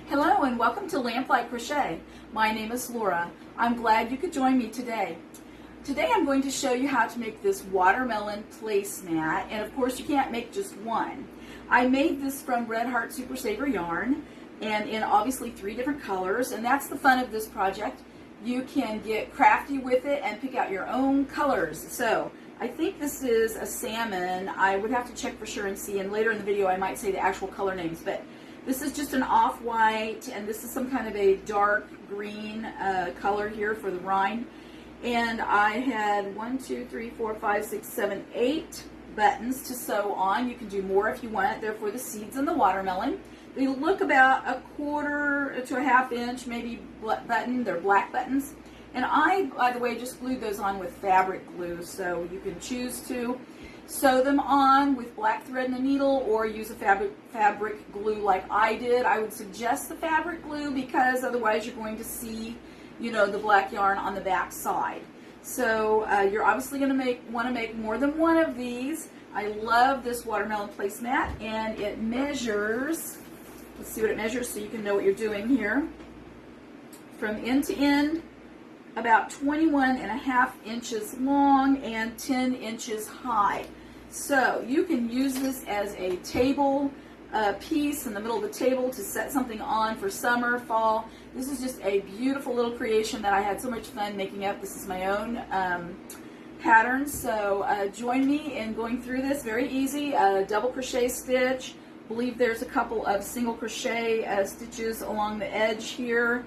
Hello and welcome to Lamplight Crochet. My name is Laura. I'm glad you could join me today. Today I'm going to show you how to make this watermelon placemat, and of course you can't make just one. I made this from Red Heart Super Saver yarn and in obviously 3 different colors, and that's the fun of this project. You can get crafty with it and pick out your own colors. So I think this is a salmon. I would have to check for sure and see, and later in the video I might say the actual color names, but this is just an off-white, and this is some kind of a dark green color here for the rind. And I had 1, 2, 3, 4, 5, 6, 7, 8 buttons to sew on. You can do more if you want. They're for the seeds and the watermelon. They look about 1/4 to 1/2 inch, maybe button. They're black buttons. And I, by the way, just glued those on with fabric glue, so you can choose to sew them on with black thread and a needle or use a fabric glue like I did. I would suggest the fabric glue because otherwise you're going to see, you know, the black yarn on the back side. So you're obviously going to want to make more than one of these. I love this watermelon placemat, and it measures, let's see what it measures so you can know what you're doing here. From end to end, about 21.5 inches long and 10 inches high. So you can use this as a table piece in the middle of the table to set something on for summer, fall. This is just a beautiful little creation that I had so much fun making up. This is my own pattern, so join me in going through this. Very easy. Double crochet stitch. I believe there's a couple of single crochet stitches along the edge here,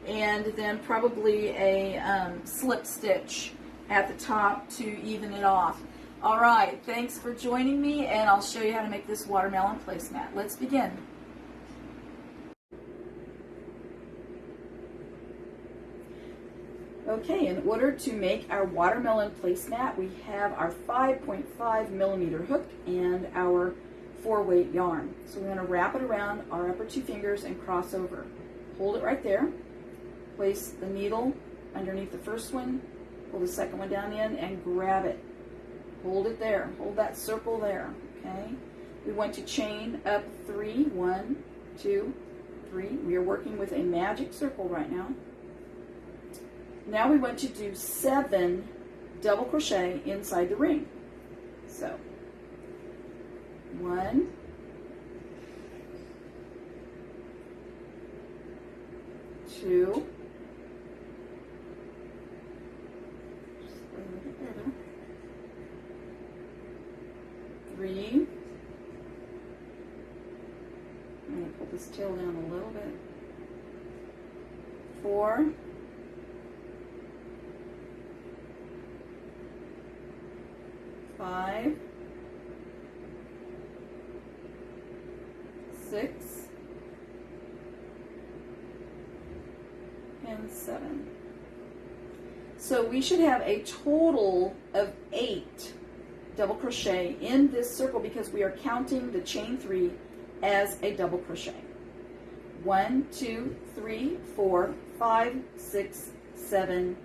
and then probably a slip stitch at the top to even it off. All right, thanks for joining me, and I'll show you how to make this watermelon placemat. Let's begin. Okay, in order to make our watermelon placemat, we have our 5.5 millimeter hook and our 4-weight yarn. So we're going to wrap it around our upper 2 fingers and cross over. Hold it right there. Place the needle underneath the first one, pull the second one down in, and grab it. Hold it there. Hold that circle there. Okay. We want to chain up 3. 1, 2, 3. We are working with a magic circle right now. Now we want to do 7 double crochet inside the ring. So 1, 2, 3. I'm going to pull this tail down a little bit. 4. 5. 6. And 7. So we should have a total of 8 double crochet in this circle because we are counting the chain 3 as a double crochet. 1, 2, 3, 4, 5, 6, 7,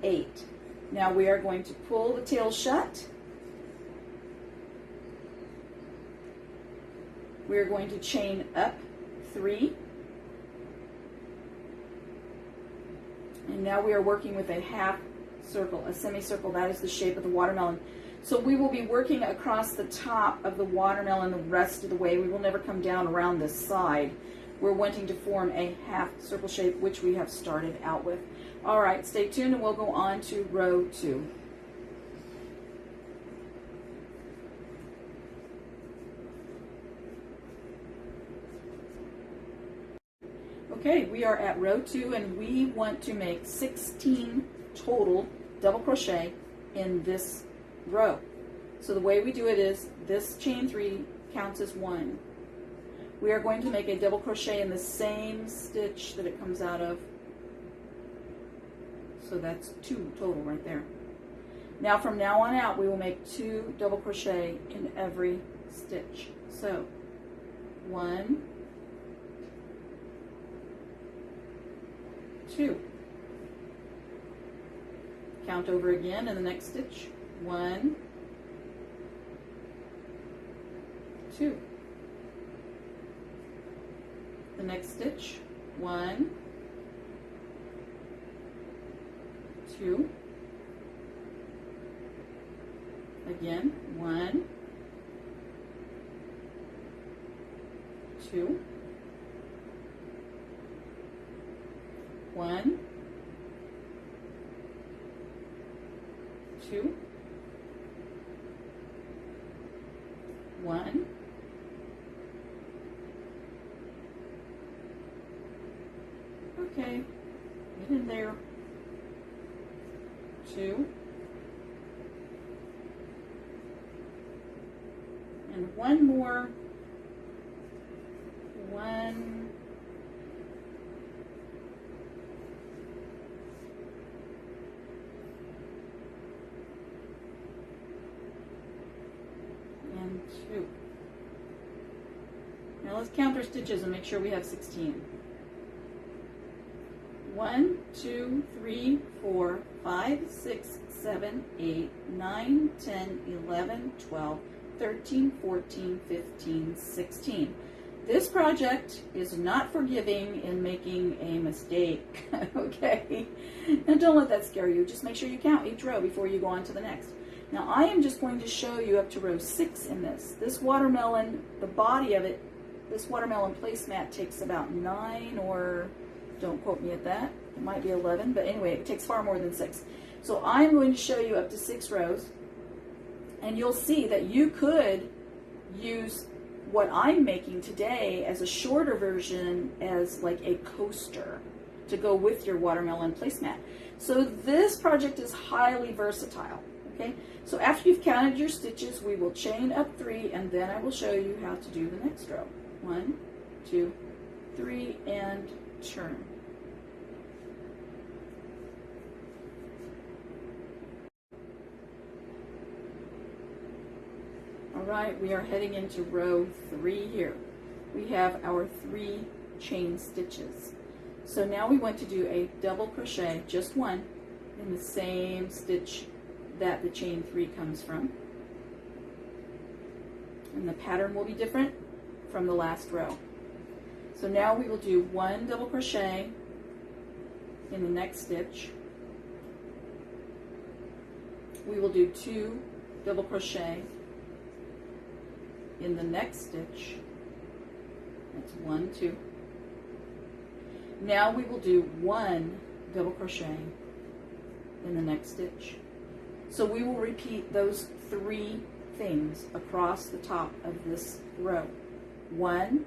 8. Now we are going to pull the tail shut. We are going to chain up 3. And now we are working with a half circle, a semicircle. That is the shape of the watermelon. So we will be working across the top of the watermelon the rest of the way. We will never come down around this side. We're wanting to form a half circle shape, which we have started out with. All right, stay tuned and we'll go on to row 2. Okay, we are at row 2 and we want to make 16 total double crochet in this row. So the way we do it is this chain 3 counts as 1. We are going to make a double crochet in the same stitch that it comes out of. So that's 2 total right there. Now from now on out we will make 2 double crochet in every stitch. So 1, 2. Count over again in the next stitch. 1, 2. The next stitch, 1, 2, again, 1, 2, 1, 2, 1, get in there, 2, and one more, 1, and 2. Now let's count our stitches and make sure we have 16. 1, 2, 3, 4, 5, 6, 7, 8, 9, 10, 11, 12, 13, 14, 15, 16. This project is not forgiving in making a mistake, okay? Now don't let that scare you. Just make sure you count each row before you go on to the next. Now I am just going to show you up to row 6 in this. This watermelon, the body of it, this watermelon placemat takes about 9 or, don't quote me at that, it might be 11, but anyway, it takes far more than 6. So I'm going to show you up to 6 rows, and you'll see that you could use what I'm making today as a shorter version as like a coaster to go with your watermelon placemat. So this project is highly versatile, okay? So after you've counted your stitches, we will chain up 3, and then I will show you how to do the next row. 1, 2, 3, and turn. All right, we are heading into row 3 here. We have our 3 chain stitches. So now we want to do a double crochet, just one, in the same stitch that the chain 3 comes from. And the pattern will be different from the last row. So now we will do 1 double crochet in the next stitch. We will do 2 double crochet in the next stitch. That's 1, 2. Now we will do 1 double crochet in the next stitch. So we will repeat those 3 things across the top of this row. 1,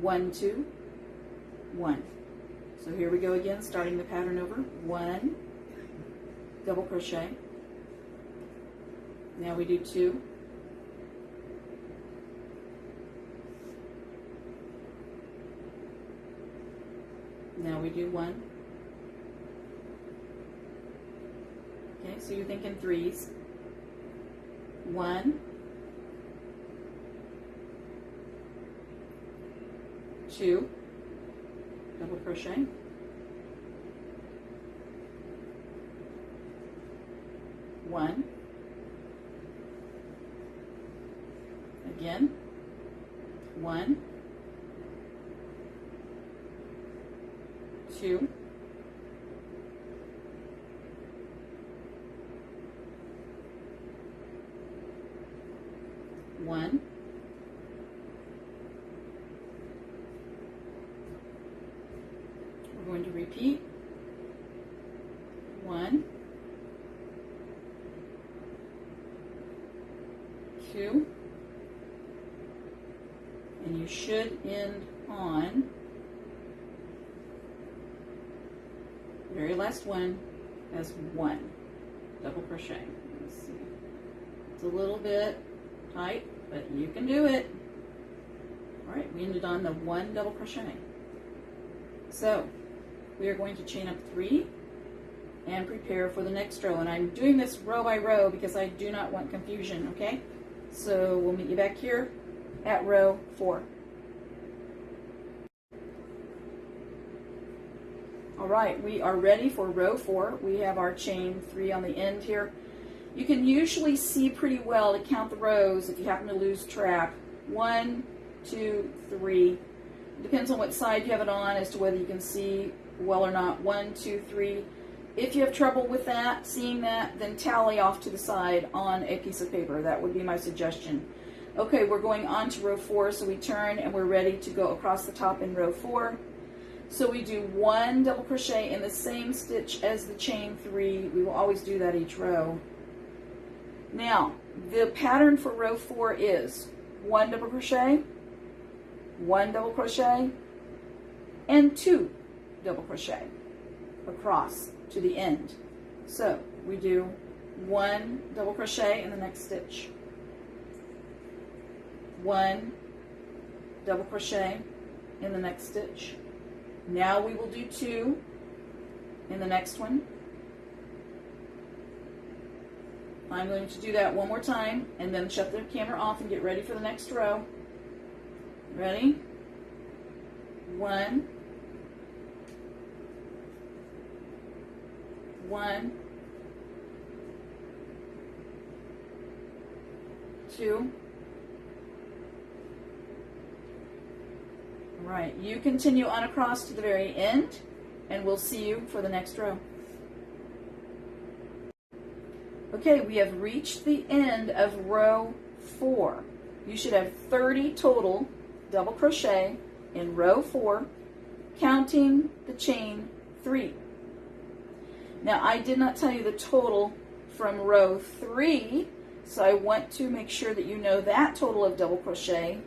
1, 2, 1. So here we go again, starting the pattern over. 1 double crochet. Now we do 2. Now we do 1. Okay, so you're thinking 3s. 1, 2, double crochet. 1, again, 1, 2, 1, 'We're going to repeat. 1, 2, and you should end on the very last one as 1 double crochet. Let's see. It's a little bit tight, but you can do it. All right, we ended on the 1 double crochet. So we are going to chain up 3 and prepare for the next row. And I'm doing this row by row because I do not want confusion, okay? So we'll meet you back here at row 4. All right, we are ready for row 4. We have our chain 3 on the end here. You can usually see pretty well to count the rows if you happen to lose track. 1, 2, 3. It depends on what side you have it on as to whether you can see well or not. 1, 2, 3. If you have trouble with that, seeing that, then tally off to the side on a piece of paper. That would be my suggestion. Okay, we're going on to row 4, so we turn and we're ready to go across the top in row 4. So we do 1 double crochet in the same stitch as the chain 3. We will always do that each row. Now, the pattern for row 4 is 1 double crochet, 1 double crochet, and 2 double crochet across to the end. So we do 1 double crochet in the next stitch, 1 double crochet in the next stitch. Now we will do 2 in the next one. I'm going to do that one more time and then shut the camera off and get ready for the next row. Ready? 1, 1, 2. All right, you continue on across to the very end, and we'll see you for the next row. Okay, we have reached the end of row 4. You should have 30 total double crochet in row 4, counting the chain 3. Now, I did not tell you the total from row 3, so I want to make sure that you know that total of double crochet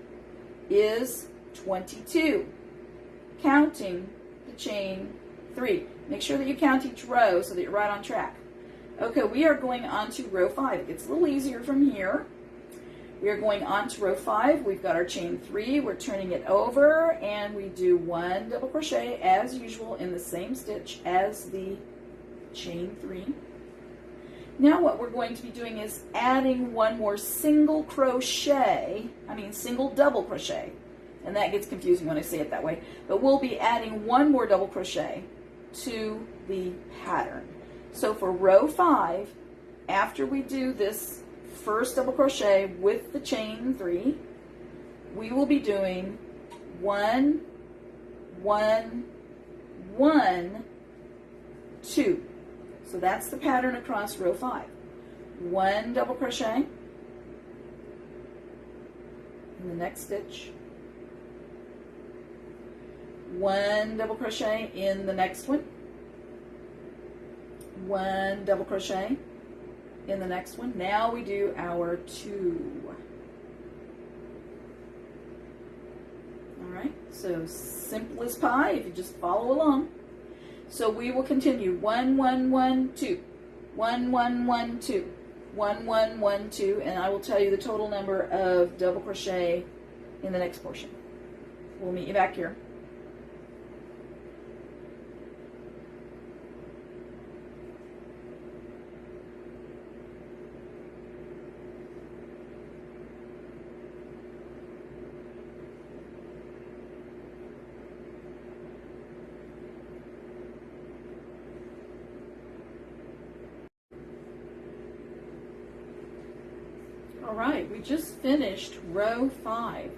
is 22, counting the chain 3. Make sure that you count each row so that you're right on track. Okay, we are going on to row 5. It gets a little easier from here. We are going on to row 5. We've got our chain 3. We're turning it over, and we do 1 double crochet as usual in the same stitch as the chain 3. Now what we're going to be doing is adding one more single double crochet. And that gets confusing when I say it that way. But we'll be adding one more double crochet to the pattern. So for row 5, after we do this first double crochet with the chain 3, we will be doing 1, 1, 1, 2. So that's the pattern across row 5. 1 double crochet in the next stitch, 1 double crochet in the next one, 1 double crochet in the next one. Now we do our 2. All right, so simple as pie if you just follow along. So we will continue 1, 1, 1, 2, 1, 1, 1, 2, 1, 1, 1, 2, and I will tell you the total number of double crochet in the next portion. We'll meet you back here. All right, we just finished row 5.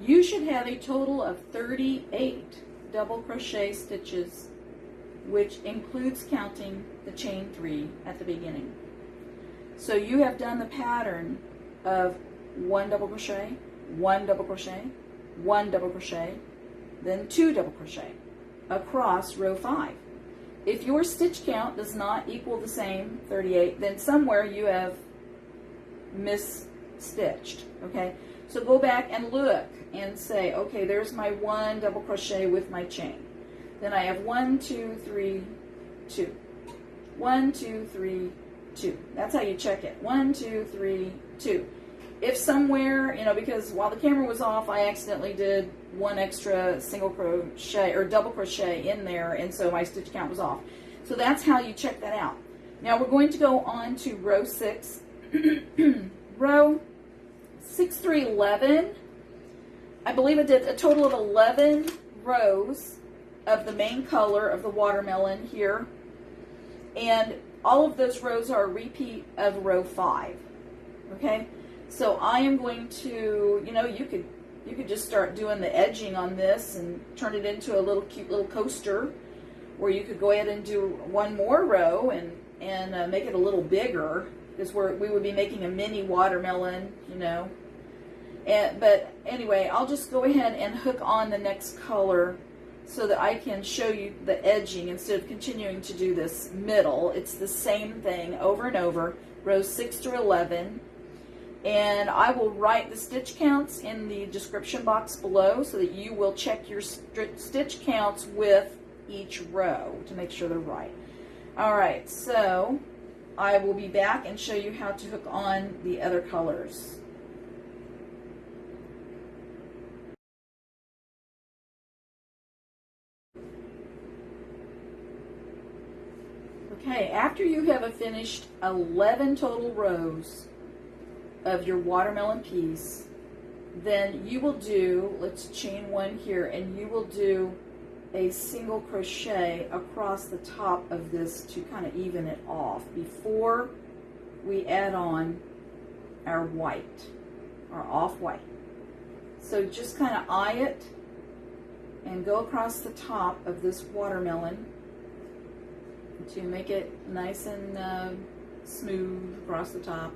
You should have a total of 38 double crochet stitches, which includes counting the chain 3 at the beginning. So you have done the pattern of 1 double crochet, 1 double crochet, 1 double crochet, then 2 double crochet across row 5. If your stitch count does not equal the same 38, then somewhere you have misstitched, okay? So go back and look and say, okay, there's my 1 double crochet with my chain. Then I have 1, 2, 3, 2. 1, 2, 3, 2. That's how you check it. 1, 2, 3, 2. If somewhere, because while the camera was off, I accidentally did 1 extra single crochet or double crochet in there, and so my stitch count was off. So that's how you check that out. Now we're going to go on to row 6. Row 6 through 11, I believe I did a total of 11 rows of the main color of the watermelon here, and all of those rows are a repeat of row 5, okay? So I am going to, you could You could just start doing the edging on this and turn it into a little cute little coaster, or you could go ahead and do one more row and make it a little bigger, because we would be making a mini watermelon, you know. But anyway, I'll just go ahead and hook on the next color so that I can show you the edging instead of continuing to do this middle. It's the same thing over and over, rows 6 through 11. And I will write the stitch counts in the description box below so that you will check your stitch counts with each row to make sure they're right. All right, so I will be back and show you how to hook on the other colors. Okay, after you have finished 11 total rows of your watermelon piece, then you will do, let's chain one here, and you will do a single crochet across the top of this to kind of even it off before we add on our white, our off-white. So just kind of eye it and go across the top of this watermelon to make it nice and smooth across the top.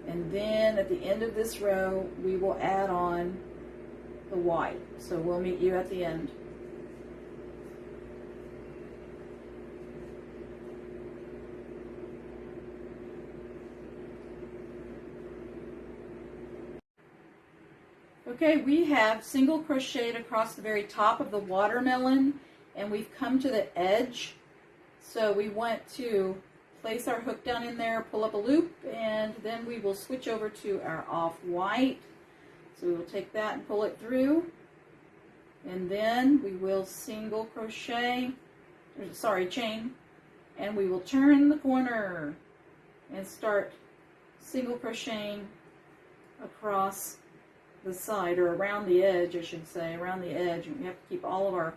And then at the end of this row, we will add on the white. So we'll meet you at the end. Okay, we have single crocheted across the very top of the watermelon, and we've come to the edge. So we want to place our hook down in there, pull up a loop, and then we will switch over to our off-white. So we will take that and pull it through, and then we will single crochet, chain, and we will turn the corner and start single crocheting across the side, or around the edge, I should say, around the edge. And we have to keep all of our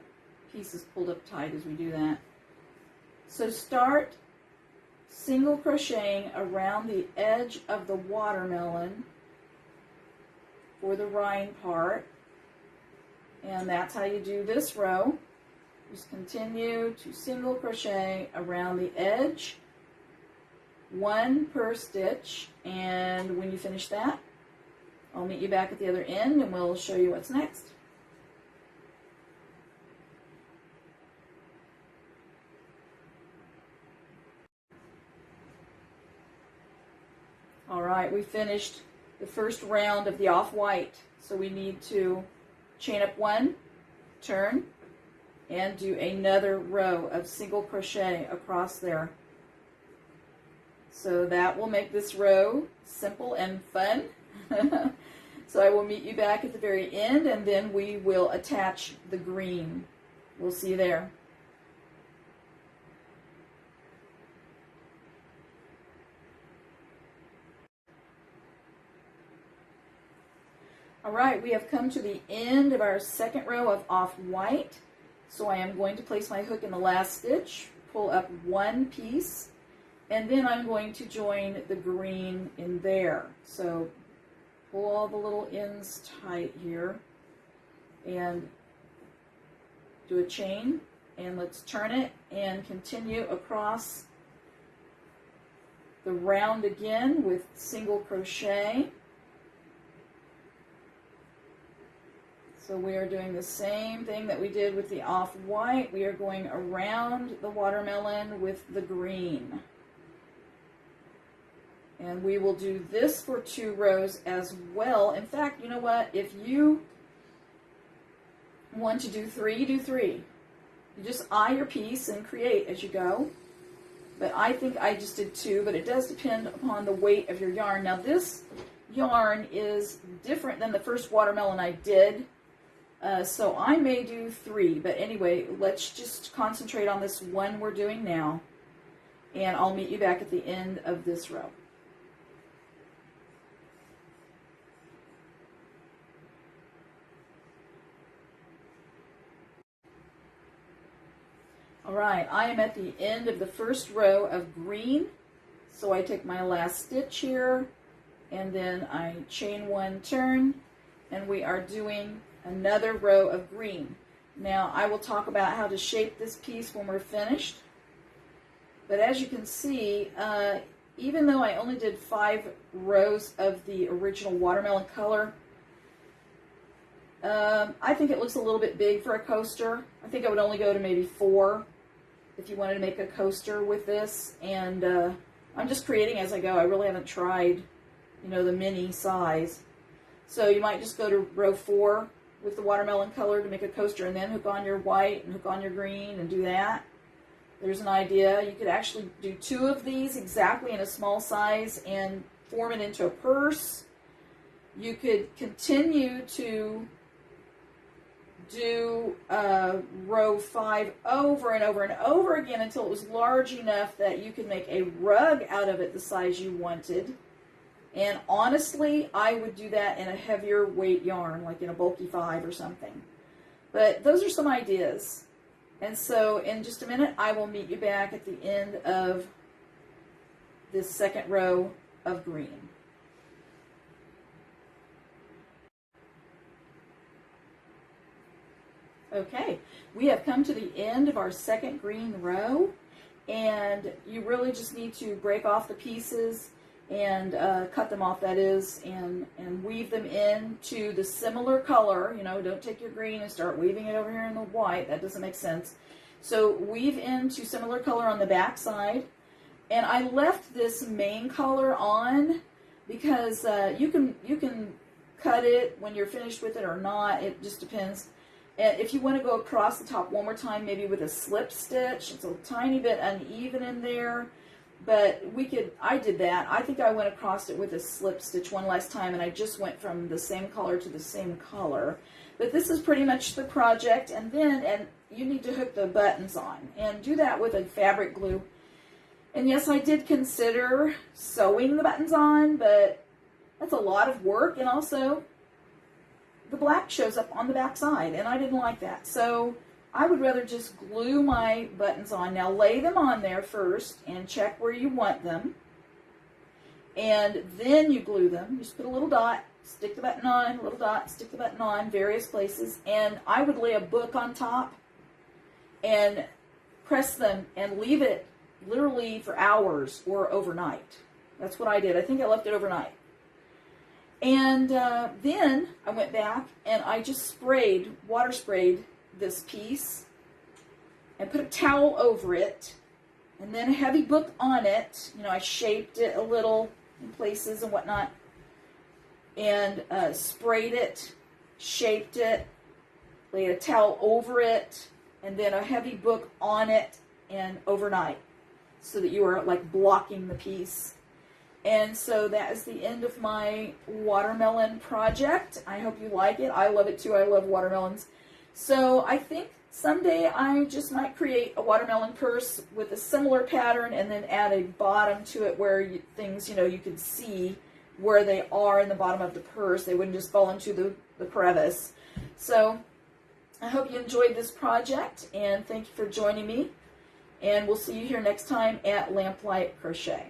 pieces pulled up tight as we do that. So start single crocheting around the edge of the watermelon for the rind part, and that's how you do this row. Just continue to single crochet around the edge, one per stitch, and when you finish that, I'll meet you back at the other end and we'll show you what's next. All right, we finished the first round of the off-white, so we need to chain up one, turn, and do another row of single crochet across there. So that will make this row simple and fun. So I will meet you back at the very end, and then we will attach the green. We'll see you there. All right, we have come to the end of our second row of off-white. So I am going to place my hook in the last stitch, pull up one piece, and then I'm going to join the green in there. So pull all the little ends tight here and do a chain, and let's turn it and continue across the round again with single crochet. So we are doing the same thing that we did with the off-white. We are going around the watermelon with the green. And we will do this for 2 rows as well. In fact, you know what? If you want to do 3, do 3. You just eye your piece and create as you go. But I think I just did 2, but it does depend upon the weight of your yarn. Now this yarn is different than the first watermelon I did. So I may do 3, but anyway, let's just concentrate on this one we're doing now, and I'll meet you back at the end of this row. All right, I am at the end of the first row of green, so I take my last stitch here, and then I chain 1, turn, and we are doing another row of green. Now I will talk about how to shape this piece when we're finished, but as you can see, even though I only did 5 rows of the original watermelon color, I think it looks a little bit big for a coaster. I think I would only go to maybe 4 if you wanted to make a coaster with this, and I'm just creating as I go. I really haven't tried, you know, the mini size. So you might just go to row 4 with the watermelon color to make a coaster, and then hook on your white and hook on your green and do that. There's an idea. You could actually do 2 of these exactly in a small size and form it into a purse. You could continue to do row 5 over and over and over again until it was large enough that you could make a rug out of it the size you wanted. And honestly, I would do that in a heavier weight yarn, like in a bulky 5 or something. But those are some ideas. And so in just a minute, I will meet you back at the end of this second row of green. Okay, we have come to the end of our second green row, and you really just need to break off the pieces and cut them off, that is, and weave them into the similar color. You know, don't take your green and start weaving it over here in the white. That doesn't make sense. So weave into similar color on the back side, and I left this main color on because you can cut it when you're finished with it or not. It just depends. And if you want to go across the top one more time, maybe with a slip stitch, it's a tiny bit uneven in there, but I did that. I think I went across it with a slip stitch one last time, and I just went from the same color to the same color. But this is pretty much the project, and you need to hook the buttons on, and do that with a fabric glue. And yes, I did consider sewing the buttons on, but that's a lot of work, and also the black shows up on the back side, and I didn't like that. So I would rather just glue my buttons on. Now lay them on there first and check where you want them, and then you glue them. Just put a little dot, stick the button on, a little dot, stick the button on, various places, and I would lay a book on top and press them and leave it literally for hours or overnight. That's what I did. I think I left it overnight. And then I went back and I just water sprayed this piece and put a towel over it, and then a heavy book on it. You know, I shaped it a little in places and whatnot, and sprayed it, shaped it, laid a towel over it, and then a heavy book on it, and overnight, so that you are like blocking the piece. And so that is the end of my watermelon project. I hope you like it. I love it too. I love watermelons. So I think someday I just might create a watermelon purse with a similar pattern, and then add a bottom to it where things, you know, you can see where they are in the bottom of the purse. They wouldn't just fall into the crevice. So I hope you enjoyed this project, and thank you for joining me. And we'll see you here next time at Lamplight Crochet.